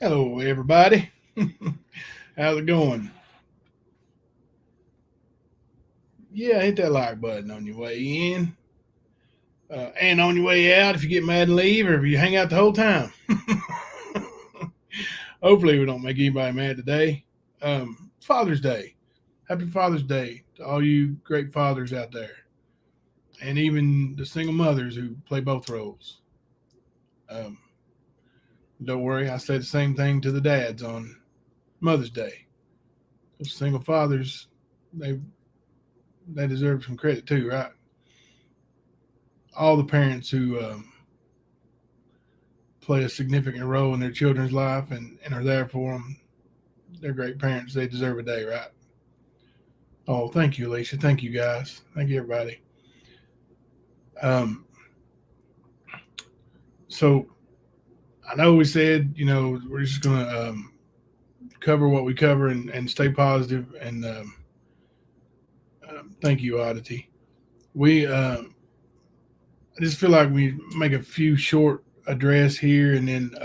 Hello, everybody. How's it going? Yeah, hit that like button on your way in and on your way out if you get mad and leave or if you hang out the whole time. Hopefully, we don't make anybody mad today. Father's Day. Happy Father's Day to all you great fathers out there and even the single mothers who play both roles. Um, don't worry, I say the same thing to the dads on Mother's Day. Those single fathers, they they deserve some credit too, right? All the parents who play a significant role in their children's life and are there for them. They're great parents. They deserve a day, right? Oh, thank you, Alicia. Thank you, guys. Thank you, everybody. Um, so I know we said, we're just going to cover what we cover and stay positive. And thank you, Oddity. I just feel like we make a few short address here and then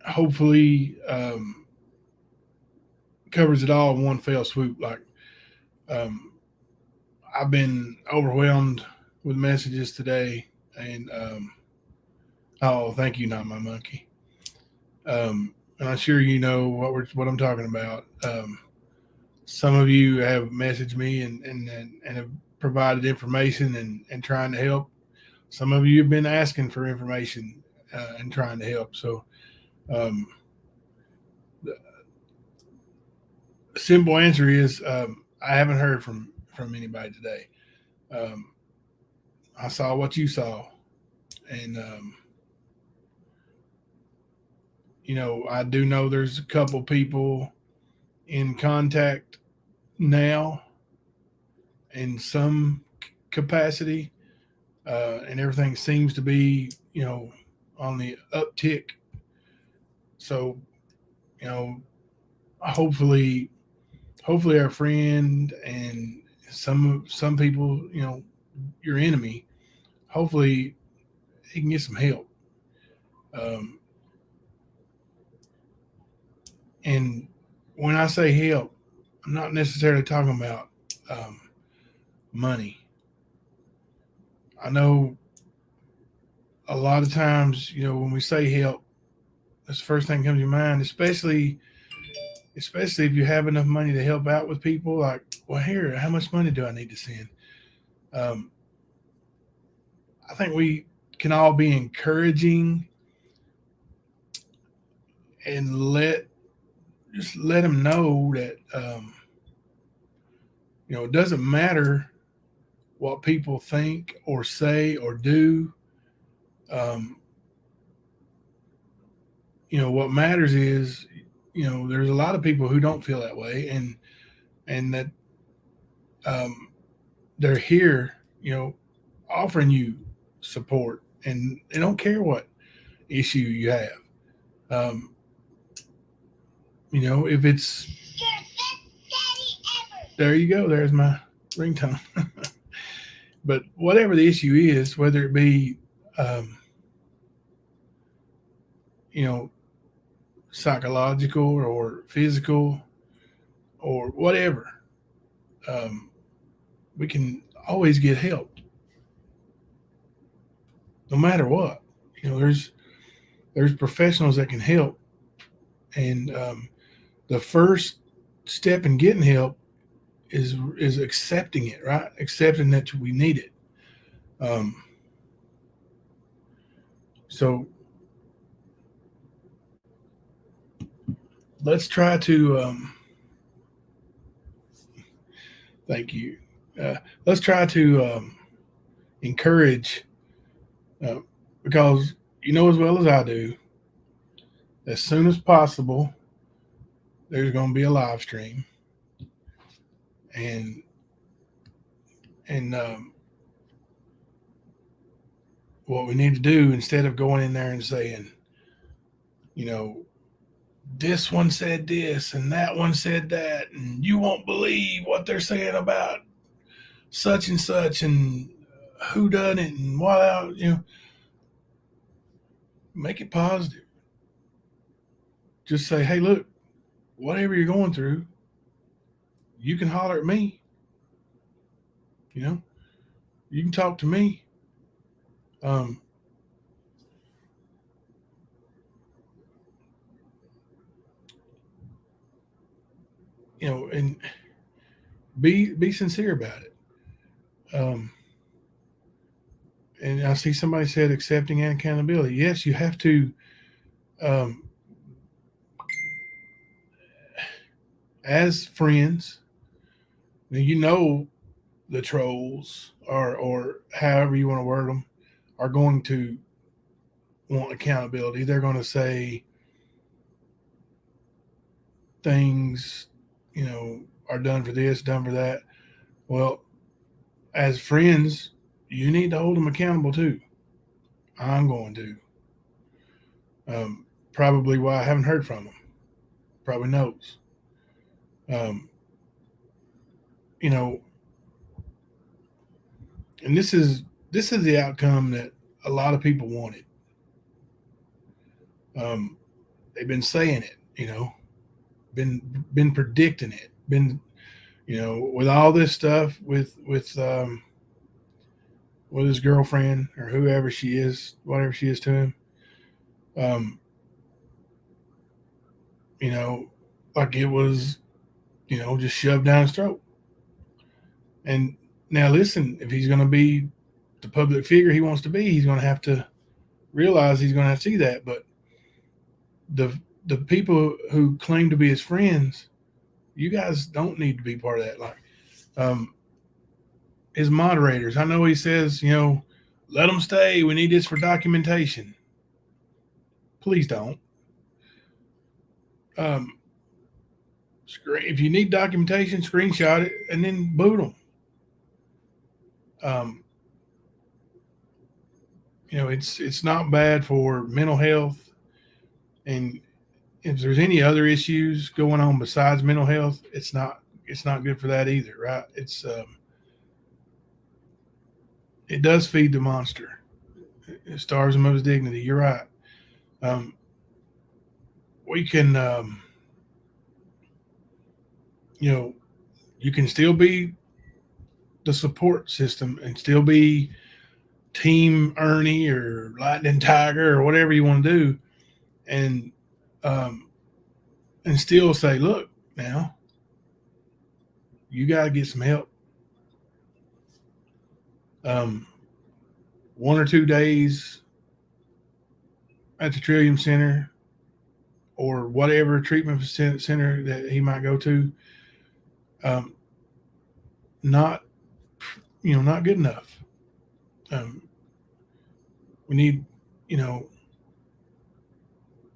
hopefully covers it all in one fell swoop. Like, um, I've been overwhelmed with messages today, and oh, thank you, not my monkey. And I'm sure you know what I'm talking about. Some of you have messaged me and have provided information and trying to help. Some of you have been asking for information and trying to help. So, um, the simple answer is I haven't heard from anybody today. Um, I saw what you saw, and I do know there's a couple people in contact now in some capacity, and everything seems to be, on the uptick. So, you know, hopefully, hopefully our friend and some people, your enemy, hopefully he can get some help. Um, and when I say help, I'm not necessarily talking about um, money. I know a lot of times, when we say help, that's the first thing that comes to your mind, especially if you have enough money to help out with people. Like, well, here, how much money do I need to send? Um, I think we can all be encouraging and let them know that it doesn't matter what people think or say or do. Um, what matters is, there's a lot of people who don't feel that way, and that um, they're here, offering you support, and they don't care what issue you have. Um, if it's there, you go. There's my ringtone. But whatever the issue is, whether it be, um, you know, psychological or physical or whatever, um, we can always get help, no matter what. There's professionals that can help, and the first step in getting help is accepting it, right? Accepting that we need it. Um, so let's try to thank you. Let's try to encourage, uh, because you know as well as I do, as soon as possible, there's going to be a live stream, and and what we need to do, instead of going in there and saying, you know, this one said this and that one said that, and you won't believe what they're saying about such and such and who done it and what, make it positive. Just say, hey, look, whatever you're going through, you can holler at me. You know, you can talk to me. Um, and be sincere about it. And I see somebody said accepting and accountability. Yes, you have to. Um, as friends, the trolls or however you want to word them are going to want accountability. They're going to say things, are done for this, done for that. Well, as friends, you need to hold them accountable too. I'm going to. Probably why I haven't heard from them. Probably knows. Um, you know, and this is the outcome that a lot of people wanted. Um, they've been saying it, been been predicting it, been with all this stuff with his girlfriend or whoever she is, whatever she is to him. Um, you know, like it was, just shoved down his throat. And now listen, if he's going to be the public figure he wants to be, he's going to have to realize he's going to have to see that. But the the people who claim to be his friends, you guys don't need to be part of that. Like his moderators, I know he says, let them stay. We need this for documentation. Please don't. Um, if you need documentation, screenshot it and then boot them. Um, it's not bad for mental health, and if there's any other issues going on besides mental health, it's not good for that either, right? It does feed the monster. It starves him of his dignity. You're right. Um, we can, you can still be the support system and still be Team Ernie or Lightning Tiger or whatever you want to do, and um, and still say, look, now you got to get some help. Um, 1 or 2 days at the Trillium Center or whatever treatment center that he might go to, um, not not good enough. Um, we need, you know,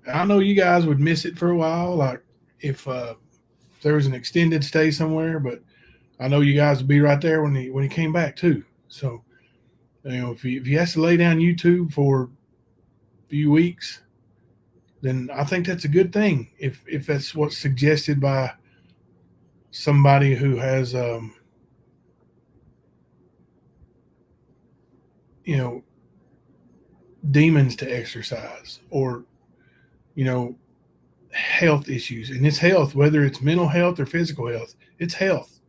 I know you guys would miss it for a while, like if there was an extended stay somewhere, but I know you guys would be right there when he came back too. So if he has to lay down YouTube for a few weeks, then I think that's a good thing. If that's what's suggested by somebody who has you know demons to exercise or you know health issues, and it's health, whether it's mental health or physical health, it's health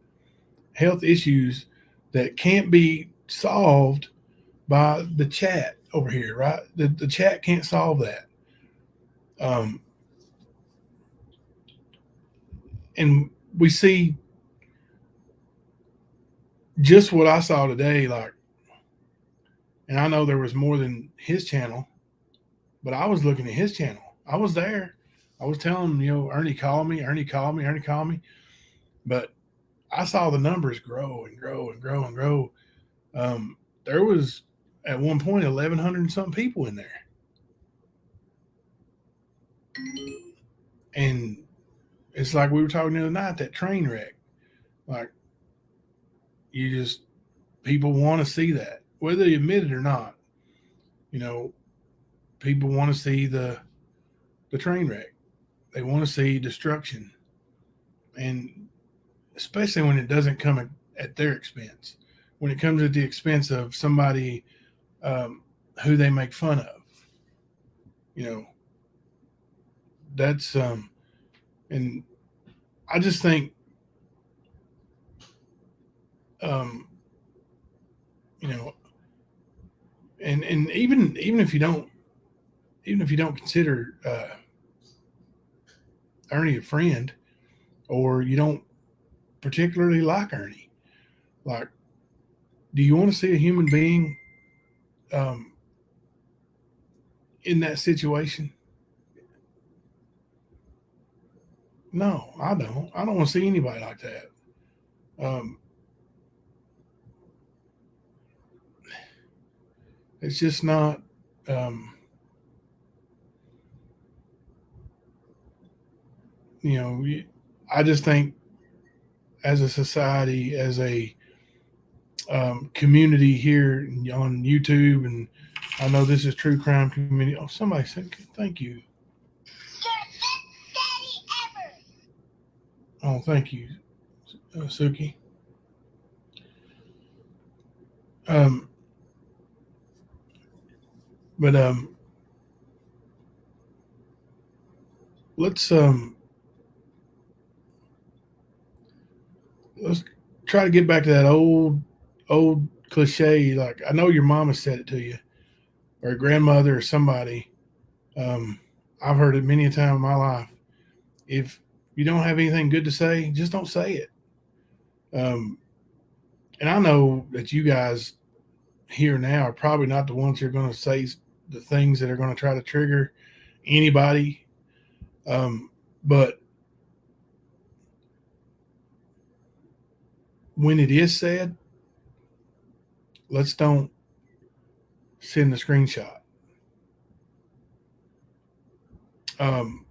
issues that can't be solved by the chat over here, right? The chat can't solve that. um and we see just what I saw today, like, and I know there was more than his channel, but I was looking at his channel. I was there. I was telling him, Ernie called me, Ernie called me, Ernie called me. But I saw the numbers grow and grow and grow and grow. There was at one point 1,100 and some people in there, and it's like we were talking the other night, that train wreck. Like, you just people want to see that, whether they admit it or not. You know, people want to see the train wreck. They want to see destruction, and especially when it doesn't come at their expense. When it comes at the expense of somebody who they make fun of. You know, that's and I just think um, you know, and even if you don't consider Ernie a friend, or you don't particularly like Ernie, like, do you want to see a human being um, in that situation? No, I don't. I don't want to see anybody like that. Um, it's just not. Um, you know, I just think as a society, as a community here on YouTube, and I know this is true crime community. Oh, somebody said thank you. Oh, thank you, Suki. Um, but let's let's try to get back to that old cliche. Like, I know your mama said it to you, or a grandmother, or somebody. Um, I've heard it many a time in my life. If you don't have anything good to say, just don't say it. Um, and I know that you guys here now are probably not the ones who are going to say the things that are going to try to trigger anybody. Um, but when it is said, let's don't send a screenshot. Um,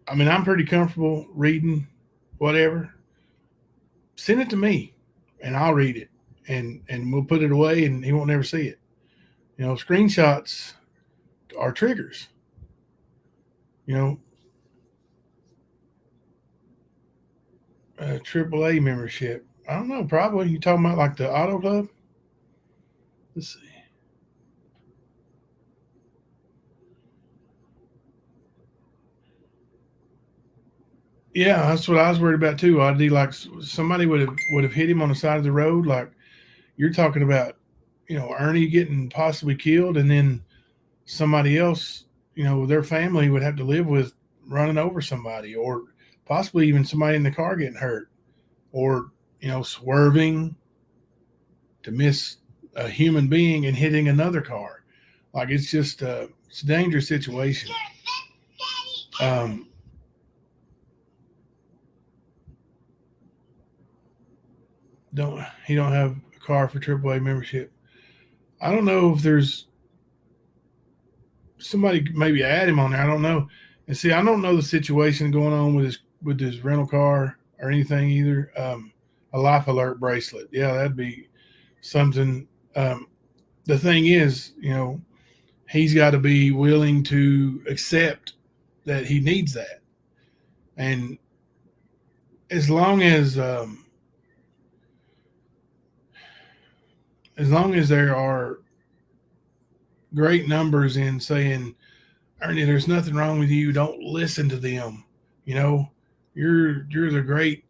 I mean, I'm pretty comfortable reading whatever. Send it to me, and I'll read it, and we'll put it away, and he won't never see it. Screenshots are triggers. You know, AAA membership. I don't know. Probably you talking about like the Auto Club. Let's see. Yeah, that's what I was worried about too. I'd be like, somebody would have hit him on the side of the road. Like, you're talking about, Ernie getting possibly killed, and then somebody else, their family would have to live with running over somebody, or possibly even somebody in the car getting hurt, or swerving to miss a human being and hitting another car. Like, it's just it's a dangerous situation. Um, don't he don't have a car for AAA membership? I don't know if there's somebody maybe add him on there. I don't know. And see, I don't know the situation going on with his rental car or anything either. A life alert bracelet, yeah, that'd be something. Um, the thing is, he's got to be willing to accept that he needs that, and as long as there are great numbers in saying, Ernie, there's nothing wrong with you. Don't listen to them. You know, you're the great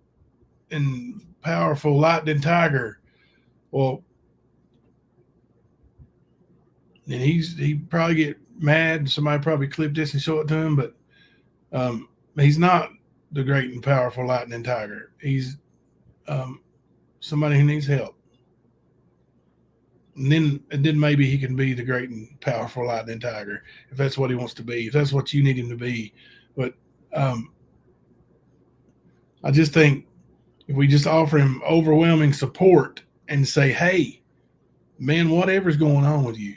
and powerful lightning tiger. Well, and he probably get mad. Somebody probably clip this and show it to him, but um, he's not the great and powerful lightning tiger. He's um, somebody who needs help. And then maybe he can be the great and powerful lightning tiger if that's what he wants to be. If that's what you need him to be, but um, I just think if we just offer him overwhelming support and say, "Hey, man, whatever's going on with you,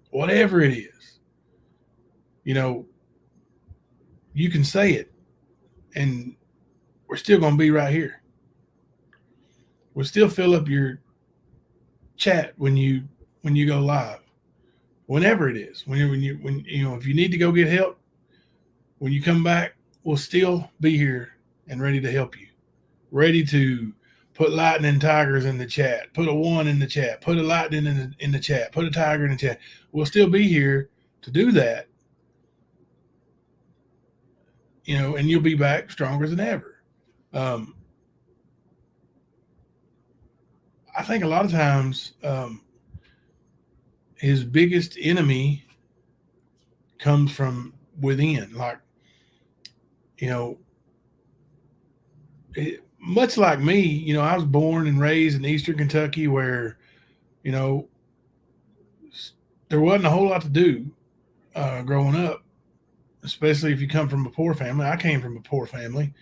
whatever it is, you know, you can say it, and we're still going to be right here. We'll still fill up your chat when you go live, whenever it is. When if you need to go get help, when you come back, we'll still be here and ready to help you, ready to Put lightning tigers in the chat. Put a one in the chat. Put a lightning in the chat. Put a tiger in the chat. We'll still be here to do that, and you'll be back stronger than ever. Um, I think a lot of times his biggest enemy comes from within. Like, you know, much like me, I was born and raised in Eastern Kentucky where, you know, there wasn't a whole lot to do growing up, especially if you come from a poor family. I came from a poor family.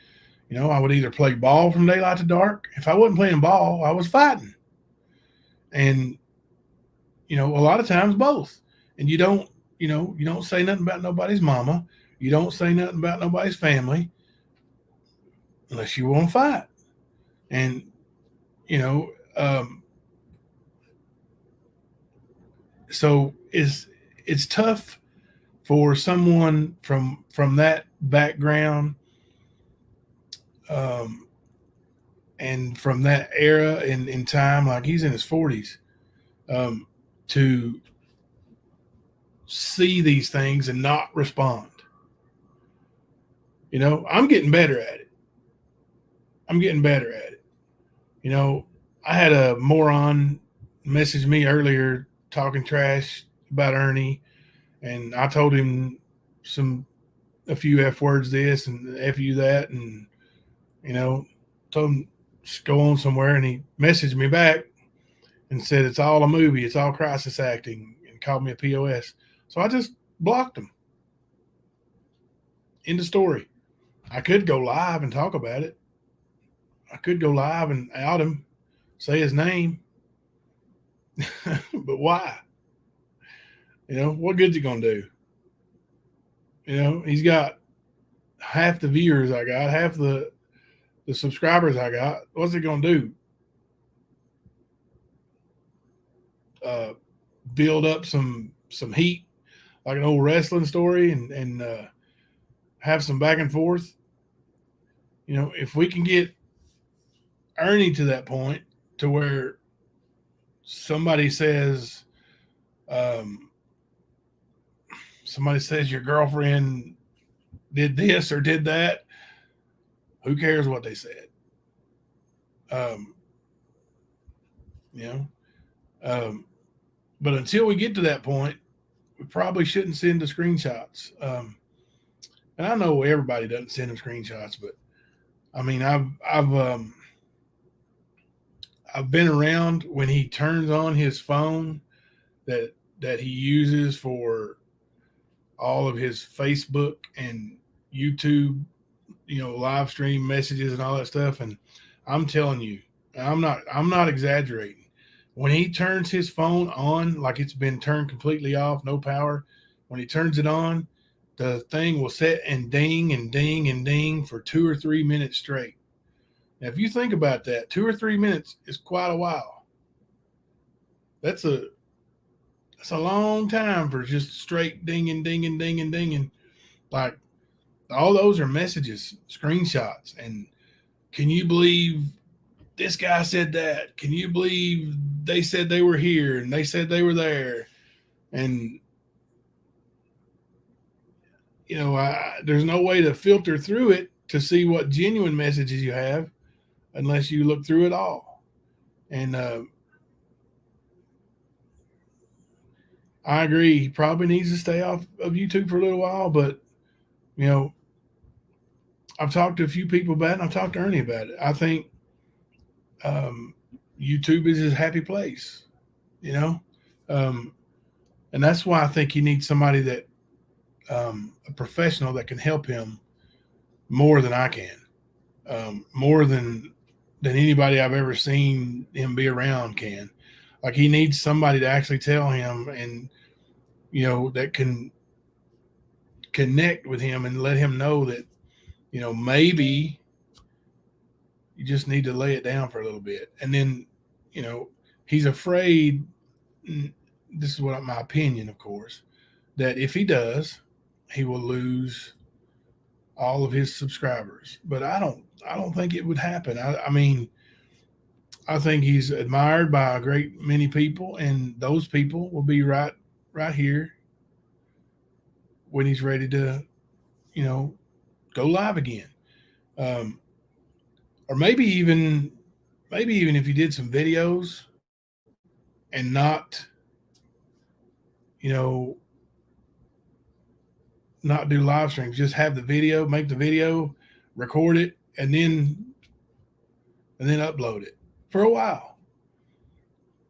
I would either play ball from daylight to dark. If I wasn't playing ball, I was fighting. And, a lot of times both. And you don't say nothing about nobody's mama. You don't say nothing about nobody's family unless you want to fight. And, you know, um, so it's tough for someone from that background, um, and from that era in time, like he's in his 40s, um, to see these things and not respond. I'm getting better at it. I'm getting better at it. I had a moron message me earlier talking trash about Ernie, and I told him a few F words this and F you that, and you know, told him just go on somewhere, and he messaged me back and said it's all a movie, it's all crisis acting, and called me a POS. So I just blocked him. End of story. I could go live and talk about it. I could go live and out him, say his name, but why? What good's it gonna do? He's got half the viewers I got, half the subscribers I got. What's it gonna do? Build up some heat like an old wrestling story and have some back and forth. If we can get Ernie to that point to where somebody says your girlfriend did this or did that, who cares what they said? Um, you know, but until we get to that point, we probably shouldn't send the screenshots. And I know everybody doesn't send them screenshots, but I mean, I've been around when he turns on his phone that he uses for all of his Facebook and YouTube, live stream messages and all that stuff. And I'm telling you, I'm not exaggerating. When he turns his phone on, like it's been turned completely off, no power, when he turns it on, the thing will sit and ding and ding and ding for 2 or 3 minutes straight. Now, if you think about that, 2 or 3 minutes is quite a while. That's a long time for just straight dinging, dinging, dinging, dinging. Like, all those are messages, screenshots. And can you believe this guy said that? Can you believe they said they were here and they said they were there? And, there's no way to filter through it to see what genuine messages you have unless you look through it all. And I agree. He probably needs to stay off of YouTube for a little while, but, I've talked to a few people about it, and I've talked to Ernie about it. I think YouTube is his happy place, and that's why I think he needs somebody that a professional that can help him more than I can, more than anybody I've ever seen him be around can. Like, he needs somebody to actually tell him, and that can connect with him and let him know that maybe you just need to lay it down for a little bit. And then he's afraid, this is what my opinion, of course, that if he does, he will lose all of his subscribers. But I don't think it would happen. I mean, I think he's admired by a great many people, and those people will be right here when he's ready to, you know, go live again. Um, or maybe even if you did some videos and you know, not do live streams, just have the video, make the video, record it, and then upload it for a while.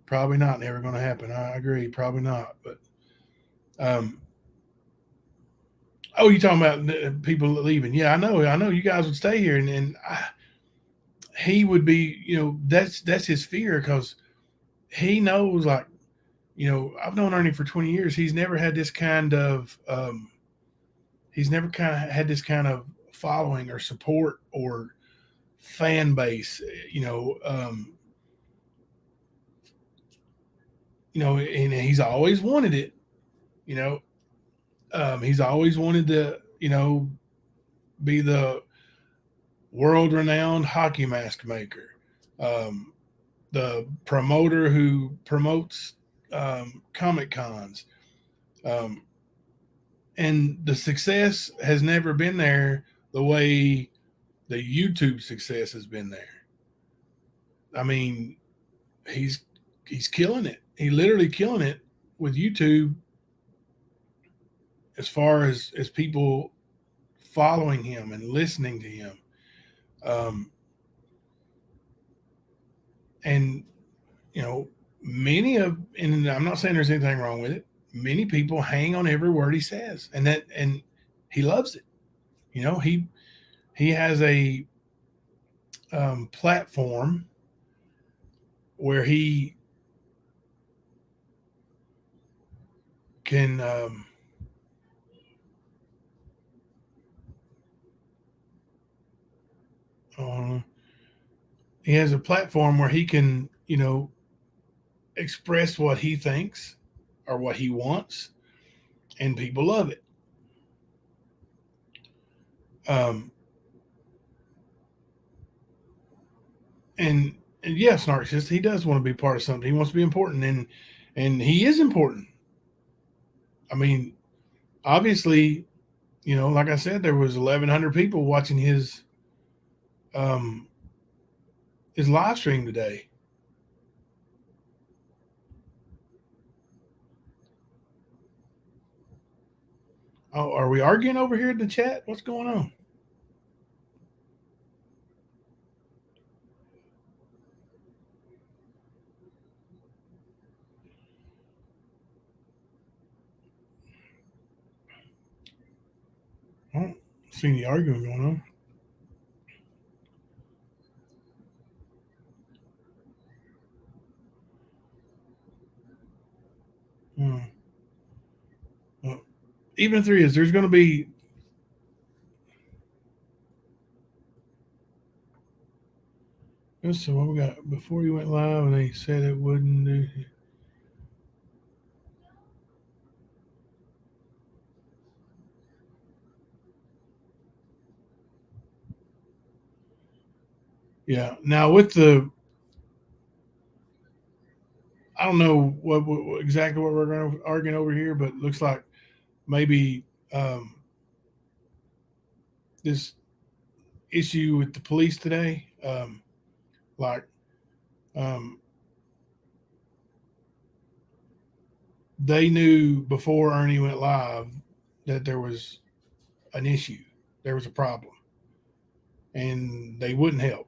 Probably not never going to happen. I agree, probably not. But um, oh, you talking about people leaving? Yeah, I know. I know you guys would stay here, he would be. You know, that's his fear because he knows, like, you know, I've known Ernie for 20 years. He's never kind of had this kind of following or support or fan base. You know, and he's always wanted it. You know, he's always wanted to, be the world renowned hockey mask maker, um, the promoter who promotes comic cons. Um, and the success has never been there the way the YouTube success has been there. I mean, he's he's killing it. He literally killing it with YouTube as far as people following him and listening to him. Um, and you know, and I'm not saying there's anything wrong with it. Many people hang on every word he says, and he loves it. You know, he has a platform where he can uh, he has a platform where he can, express what he thinks or what he wants, and people love it. Um, and and yes, narcissist, he does want to be part of something. He wants to be important, and he is important. I mean, obviously, like I said, there was 1,100 people watching um, his live stream today. Oh, are we arguing over here in the chat? What's going on? I don't see any arguing going on. Hmm. Well, even if there is, there's going to be. So what we got before you went live, and they said it wouldn't do. Yeah. Now with I don't know what exactly what we're going to arguing over here, but it looks like maybe um, this issue with the police today, like um, they knew before Ernie went live that there was an issue, there was a problem, and they wouldn't help.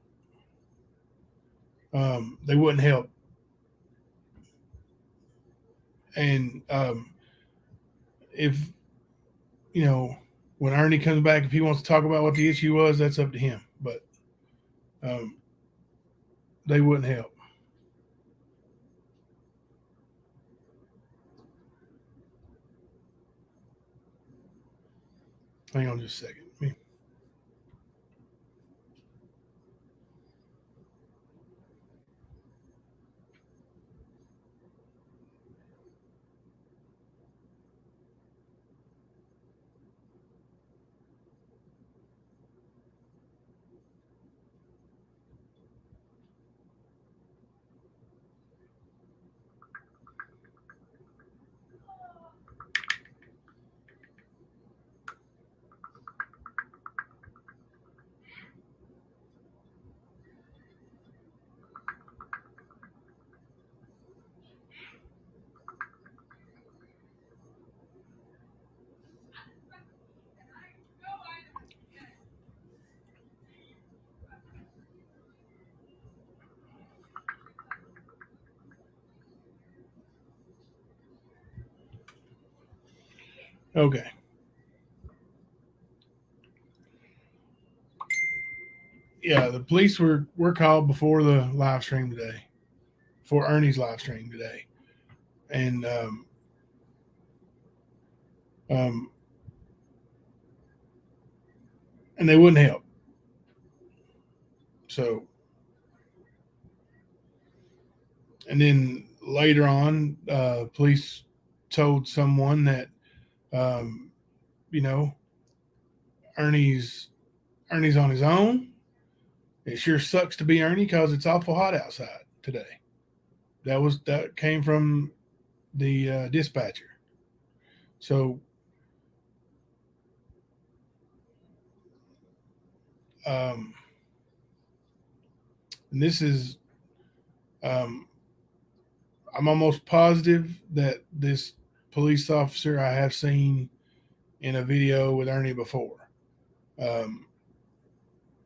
They wouldn't help, and if you know when Ernie comes back, if he wants to talk about what the issue was, that's up to him. But um, they wouldn't help. Hang on just a second. Okay. Yeah, the police were called before the live stream today, before Ernie's live stream today, and um, and they wouldn't help. So, and then later on, police told someone that um, you know Ernie's Ernie's on his own. It sure sucks to be Ernie because it's awful hot outside today. That came from the dispatcher. So um, and this is um, I'm almost positive that this police officer I have seen in a video with Ernie before. Um,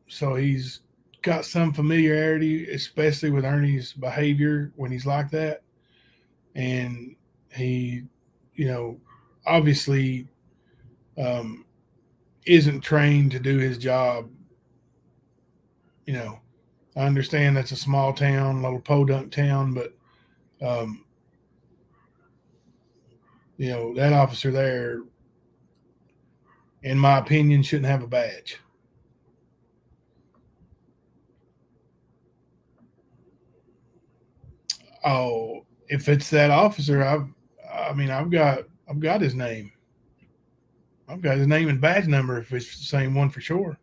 so he's got some familiarity, especially with Ernie's behavior when he's like that. And he, you know, obviously um, isn't trained to do his job. You know, I understand that's a small town, little podunk town, but um, that officer there, in my opinion, shouldn't have a badge. Oh, if it's that officer, I've got his name. I've got his name and badge number if it's the same one for sure.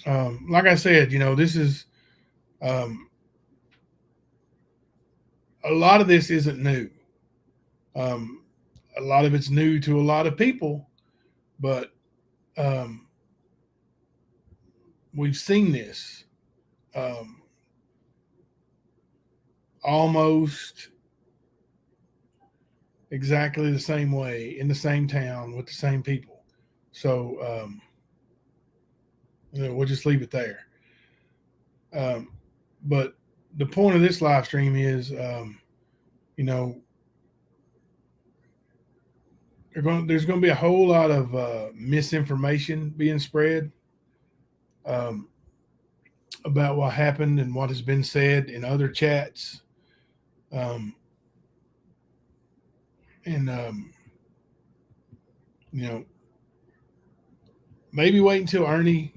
Like I said, this is um, a lot of this isn't new. Um, a lot of it's new to a lot of people, but um, we've seen this um, almost exactly the same way in the same town with the same people. So we'll just leave it there. Um, but the point of this live stream is, you know, there's going to be a whole lot of misinformation being spread um, about what happened and what has been said in other chats. Um, and, you know, maybe wait until Ernie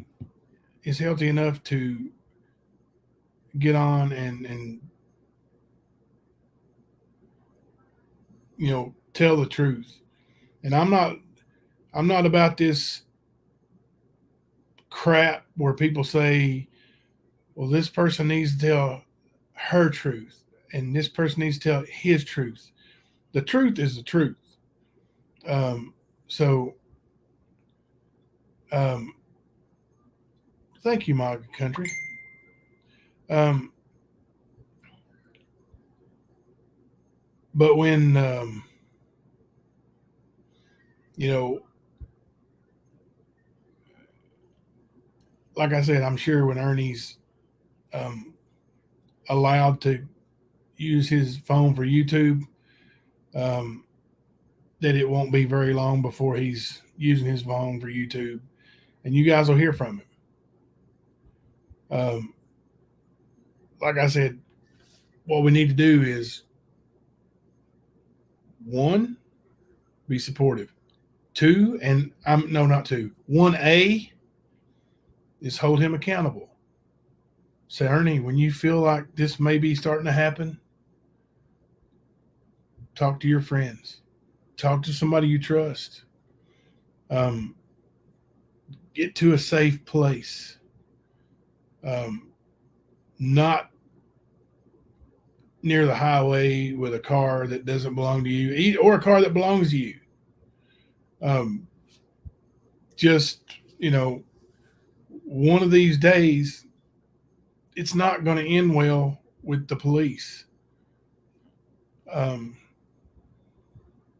is healthy enough to get on and tell the truth. And I'm not about this crap where people say, well, this person needs to tell her truth and this person needs to tell his truth. The truth is the truth. Um, so um, thank you, my country. Um, but when you know, like I said, I'm sure when Ernie's um, allowed to use his phone for YouTube, um, that it won't be very long before he's using his phone for YouTube, and you guys will hear from him. Um, like I said, what we need to do is one, be supportive. Two, and I'm no, not two. 1A is hold him accountable. Say, Ernie, when you feel like this may be starting to happen, talk to your friends. Talk to somebody you trust. Um, get to a safe place. Um, not near the highway with a car that doesn't belong to you, or a car that belongs to you. Um, just one of these days, it's not going to end well with the police. Um,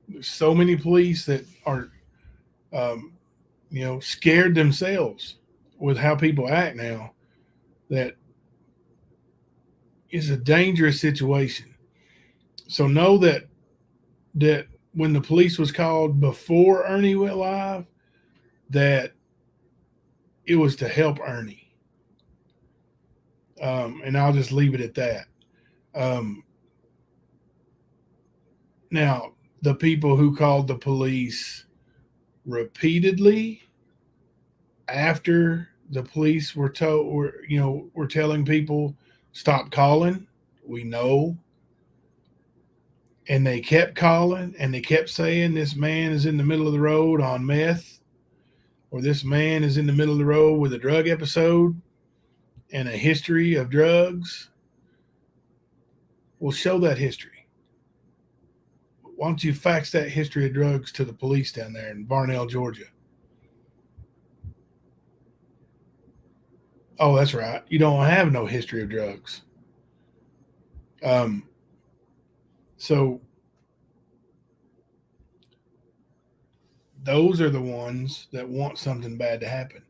there's so many police that are, um, scared themselves with how people act now. That is a dangerous situation. So know that when the police was called before Ernie went live, that it was to help Ernie. And I'll just leave it at that. Um, Now, the people who called the police repeatedly after the police were told, were telling people stop calling, we know, and they kept calling and they kept saying this man is in the middle of the road on meth, or this man is in the middle of the road with a drug episode and a history of drugs. Well, show that history. Why don't you fax that history of drugs to the police down there in Varnell, Georgia? Oh, that's right. You don't have no history of drugs. Um, so those are the ones that want something bad to happen.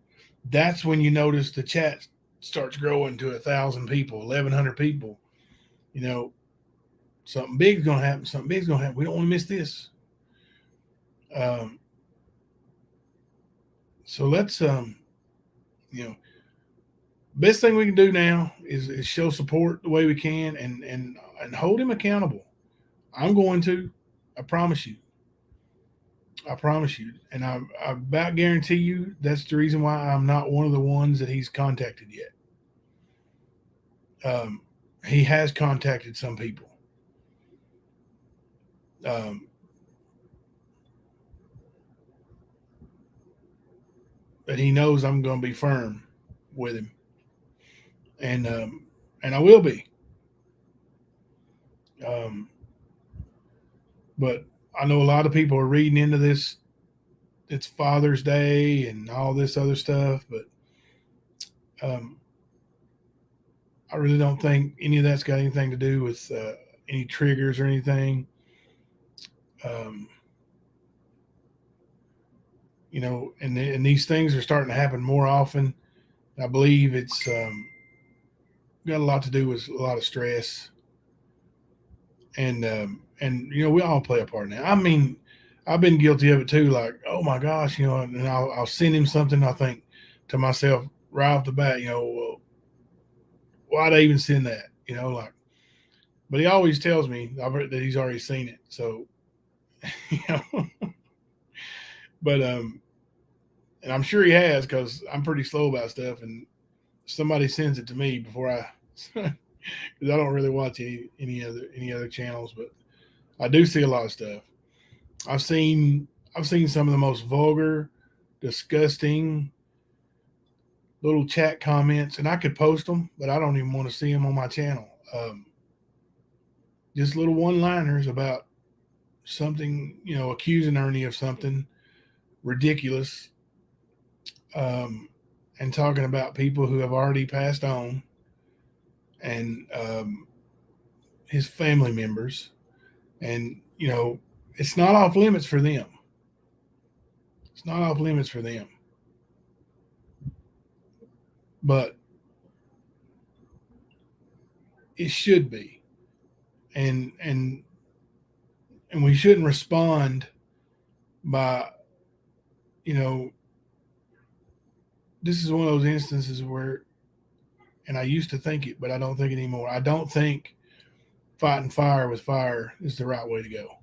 That's when you notice the chat starts growing to 1,000 people, 1,100 people. You know, something big's gonna happen. Something big's gonna happen. We don't want to miss this. Um, so let's, you know, best thing we can do now is show support the way we can, and hold him accountable. I'm going to. I promise you. I promise you. And I about guarantee you that's the reason why I'm not one of the ones that he's contacted yet. He has contacted some people. Um, but he knows I'm going to be firm with him, and I will be. Um, but I know a lot of people are reading into this. It's Father's Day and all this other stuff, but um, I really don't think any of that's got anything to do with any triggers or anything. Um, and these things are starting to happen more often. I believe it's got a lot to do with a lot of stress, and we all play a part in that. I mean, I've been guilty of it too. Like, oh my gosh, and I'll send him something. I think to myself right off the bat, well, why'd I even send that? Like, but he always tells me that he's already seen it. So, you know, but and I'm sure he has because I'm pretty slow about stuff, and somebody sends it to me before I, because I don't really watch any other channels, but I do see a lot of stuff. I've seen I've seen some of the most vulgar, disgusting little chat comments, and I could post them, but I don't even want to see them on my channel. Just little one-liners about something, accusing Ernie of something ridiculous, um, and talking about people who have already passed on, and his family members, and it's not off limits for them. It's not off limits for them, but it should be, and and we shouldn't respond by, you know, this is one of those instances where, and I used to think it, but I don't think it anymore. I don't think fighting fire with fire is the right way to go.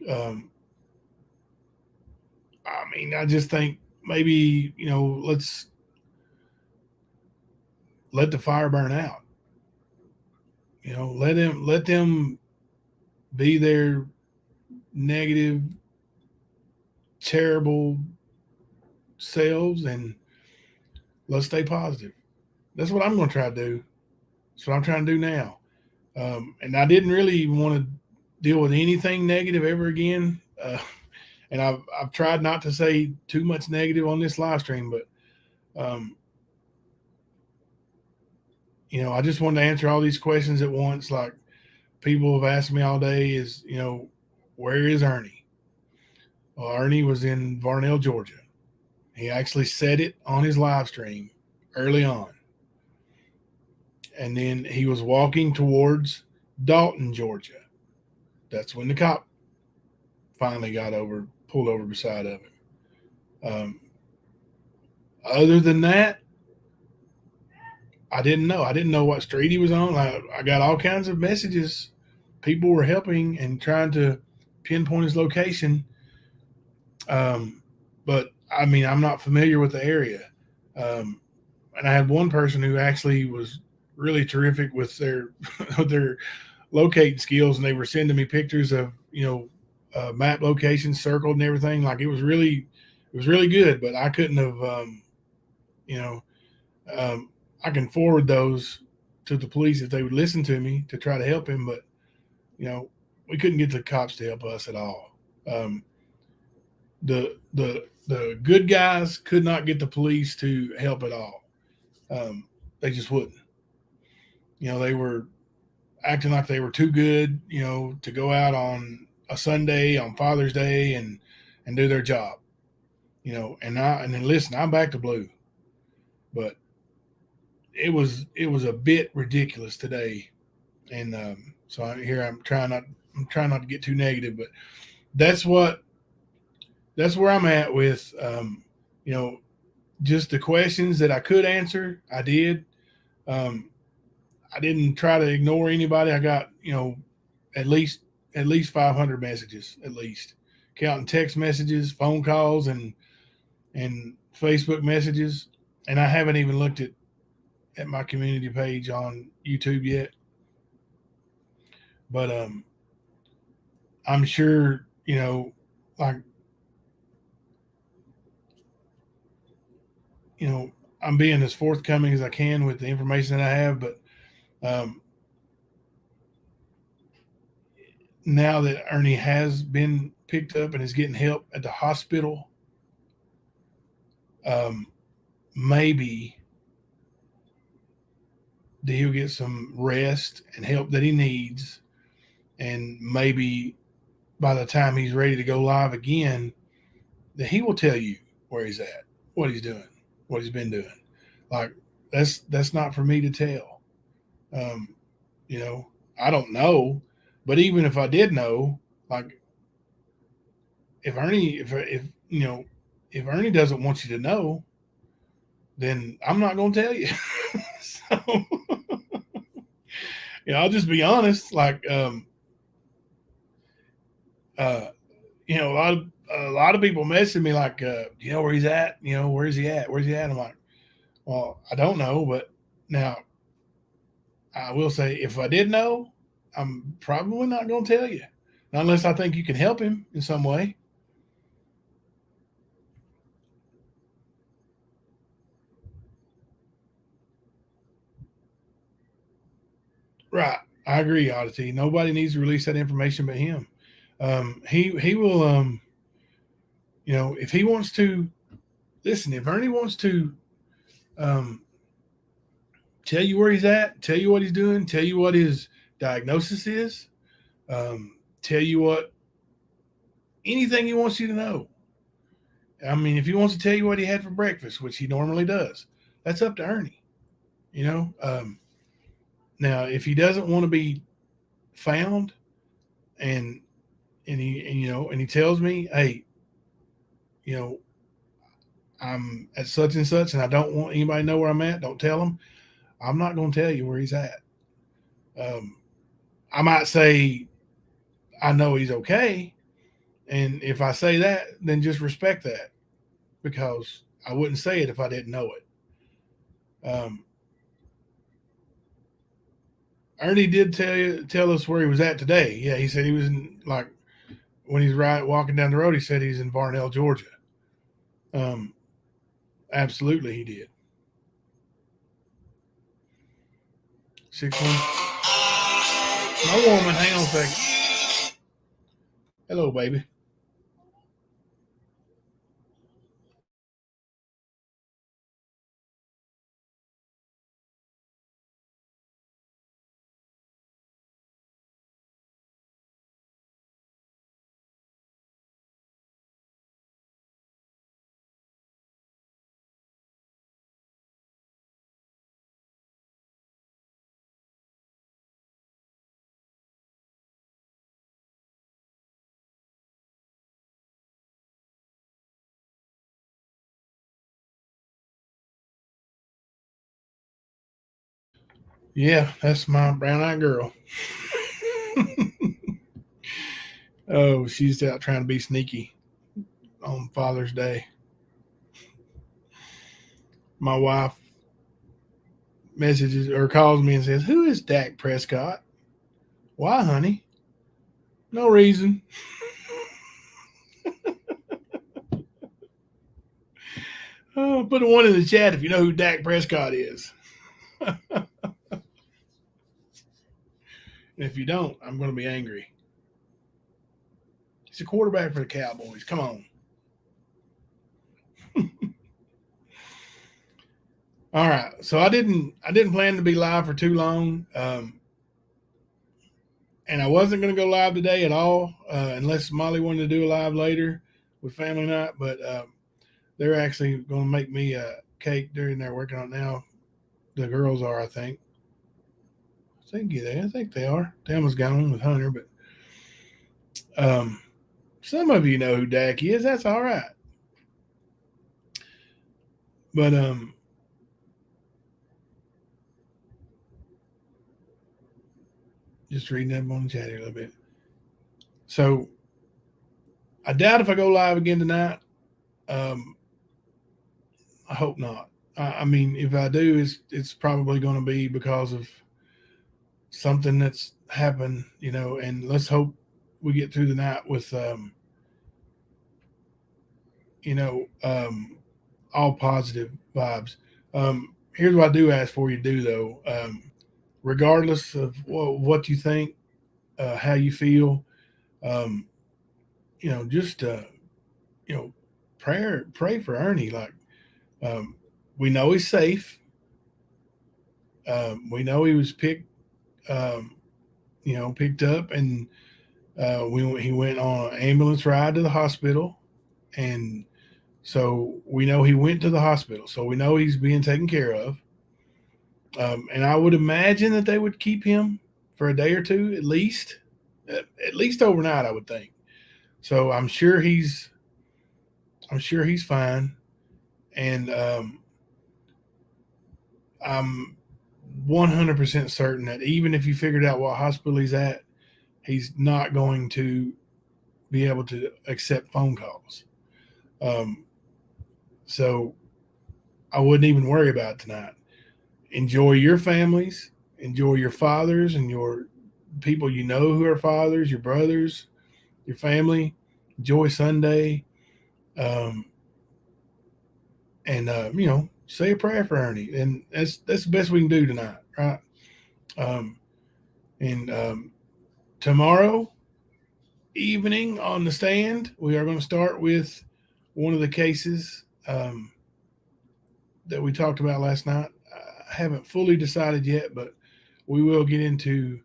Um, I mean, I just think maybe, let's let the fire burn out. Let them be their negative, terrible selves, and let's stay positive. That's what I'm going to try to do. That's what I'm trying to do now. And I didn't really want to deal with anything negative ever again. And I've tried not to say too much negative on this live stream, but um, I just wanted to answer all these questions at once. Like, people have asked me all day is, where is Ernie? Well, Ernie was in Varnell, Georgia. He actually said it on his live stream early on. And then he was walking towards Dalton, Georgia. That's when the cop finally pulled over beside of him. Other than that, I didn't know. I didn't know what street he was on. I got all kinds of messages. People were helping and trying to pinpoint his location. But I mean, I'm not familiar with the area. Um, and I had one person who actually was really terrific with their with their locating skills, and they were sending me pictures of map locations circled and everything. Like it was really good. But I couldn't have you know um, I can forward those to the police if they would listen to me to try to help him. But you know, we couldn't get the cops to help us at all. Um, the good guys could not get the police to help at all. They just wouldn't. They were acting like they were too good, to go out on a Sunday on Father's Day and do their job. And then listen, I'm back to blue, but it was a bit ridiculous today, and so I'm trying not to get too negative, but that's what that's where I'm at with you know just the questions that I could answer. I did. Um, I didn't try to ignore anybody. I got at least 500 messages, at least counting text messages, phone calls, and Facebook messages. And I haven't even looked at my community page on YouTube yet. But I'm sure like you know, I'm being as forthcoming as I can with the information that I have. But um, now that Ernie has been picked up and is getting help at the hospital, um, maybe that he'll get some rest and help that he needs. And maybe by the time he's ready to go live again, that he will tell you where he's at, what he's doing, what he's been doing. Like that's not for me to tell. Um, you know, I don't know, but even if I did know, like if Ernie, if if Ernie doesn't want you to know, then I'm not going to tell you. So, I'll just be honest. Like, uh, a lot of people message me like, you know where he's at? Where is he at? Where's he at? I'm like, well, I don't know, but now I will say if I did know, I'm probably not going to tell you, not unless I think you can help him in some way. Right. I agree, Oddity. Nobody needs to release that information but him. He will. If he wants to listen, if Ernie wants to um, tell you where he's at, tell you what he's doing, tell you what his diagnosis is, tell you what anything he wants you to know. I mean, if he wants to tell you what he had for breakfast, which he normally does, that's up to Ernie. You know. Now, if he doesn't want to be found, and and he tells me, hey, you know, I'm at such and such, and I don't want anybody to know where I'm at. Don't tell him. I'm not going to tell you where he's at. Um, I might say I know he's okay, and if I say that, then just respect that because I wouldn't say it if I didn't know it. Ernie did tell us where he was at today. Yeah, he said he was in, like when he's walking down the road. He said he's in Varnell, Georgia. Um, Absolutely, he did. 6-1. My woman, hang on a second. Hello, baby. Yeah, that's my brown-eyed girl. Oh, she's out trying to be sneaky on Father's Day. My wife messages or calls me and says, "Who is Dak Prescott?" Why, honey? No reason. Oh, put a one in the chat if you know who Dak Prescott is. And if you don't, I'm going to be angry. He's a quarterback for the Cowboys. Come on. All right. So I didn't plan to be live for too long, and I wasn't going to go live today at all, unless Molly wanted to do a live later with family night. But they're actually going to make me a cake during they're working on it now. The girls are, I think. I think they are. Thelma's gone with Hunter, but um, some of you know who Dak is. That's all right. But just reading up on the chat here a little bit. So I doubt if I go live again tonight. Um, I hope not. I mean, if I do, it's probably going to be because of something that's happened, And let's hope we get through the night with, you know, um, all positive vibes. Here's what I do ask for you to do, though. Regardless of what you think, how you feel, um, just you know, pray for Ernie. Like, um, we know he's safe. We know he was um, picked up, and he went on an ambulance ride to the hospital, and so we know he went to the hospital. So we know he's being taken care of. And I would imagine that they would keep him for a day or two at least overnight. I would think. So I'm sure he's fine, and I'm 100% certain that even if you figured out what hospital he's at, he's not going to be able to accept phone calls. Um, so I wouldn't even worry about it tonight. Enjoy your families, enjoy your fathers and your people you know who are fathers, your brothers, your family. Enjoy Sunday, um, and say a prayer for Ernie, and that's the best we can do tonight, right? Um, and tomorrow evening on the stand, we are going to start with one of the cases that we talked about last night. I haven't fully decided yet, but we will get into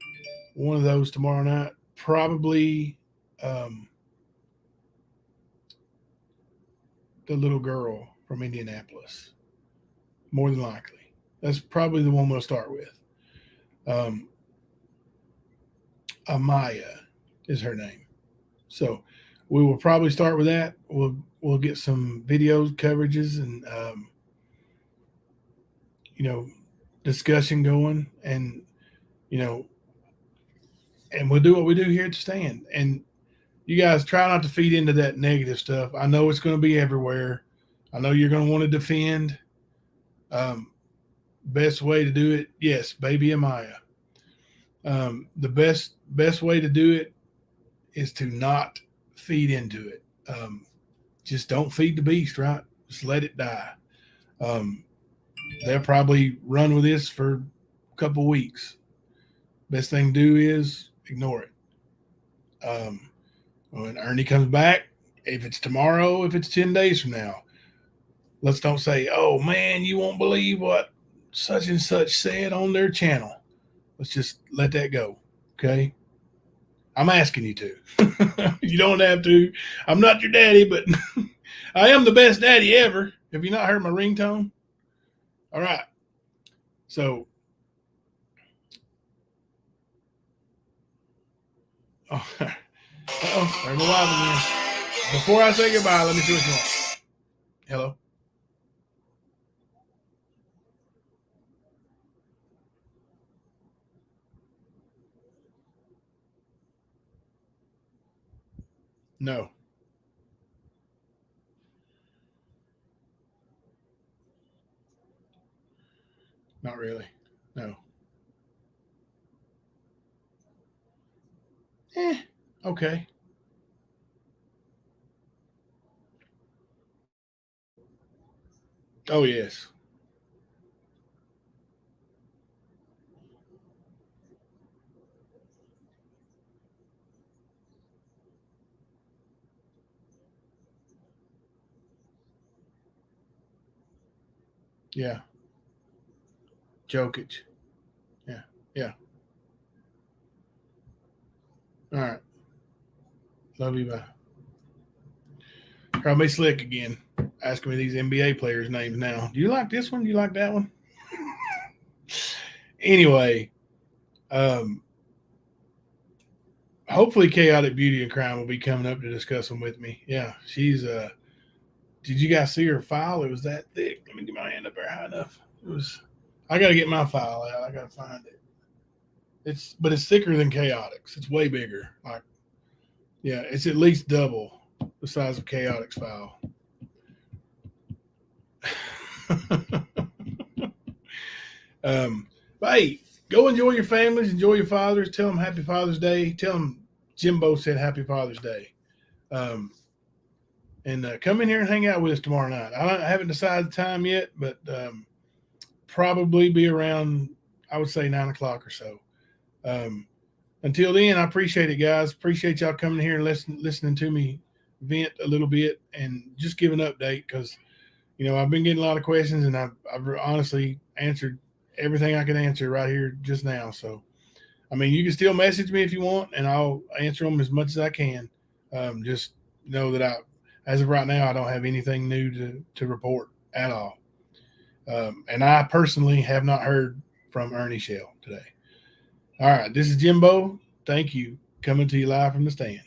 one of those tomorrow night. Probably um, the little girl from Indianapolis, more than likely. That's probably the one we'll start with. Um, Amaya is her name. So we will probably start with that. We'll get some videos, coverages, and you know discussion going, and you know, and we'll do what we do here at the stand. And you guys try not to feed into that negative stuff. I know it's going to be everywhere. I know you're going to want to defend. Um, best way to do it, yes, baby Amaya. The best way to do it is to not feed into it. Just don't feed the beast, right? Just let it die. Um, they'll probably run with this for a couple of weeks. Best thing to do is ignore it. When Ernie comes back, if it's tomorrow, if it's 10 days from now, let's don't say, oh man, you won't believe what such and such said on their channel. Let's just let that go. Okay. I'm asking you to. You don't have to. I'm not your daddy, but I am the best daddy ever. Have you not heard my ringtone? All right. So, oh, there's my wife again. Before I say goodbye, let me see what you want. Hello. No, not really. No. Eh, okay. Oh, yes. Yeah. Jokic. Yeah. Yeah. All right. Love you. Bye. Call me slick again. Asking me these NBA players' names now. Do you like this one? Do you like that one? Anyway, um, hopefully Chaotic Beauty and Crime will be coming up to discuss them with me. Yeah, she's did you guys see her file? It was that thick. Let me get my hand up there high enough. It was I gotta get my file out. I gotta find it. It's thicker than Chaotic's. It's way bigger. Like yeah, it's at least double the size of Chaotic's file. But hey, go enjoy your families, enjoy your fathers. Tell them Happy Father's Day. Tell them Jimbo said Happy Father's Day. Um, and come in here and hang out with us tomorrow night. I haven't decided the time yet, but probably be around, I would say 9 o'clock or so. Um, until then, I appreciate it, guys. Appreciate y'all coming here and listening to me vent a little bit and just give an update because I've been getting a lot of questions and I've honestly answered everything I could answer right here just now. So, I mean, you can still message me if you want, and I'll answer them as much as I can. Just know that as of right now, I don't have anything new to report at all. And I personally have not heard from Ernie Shell today. All right, this is Jimbo. Thank you. Coming to you live from the stand.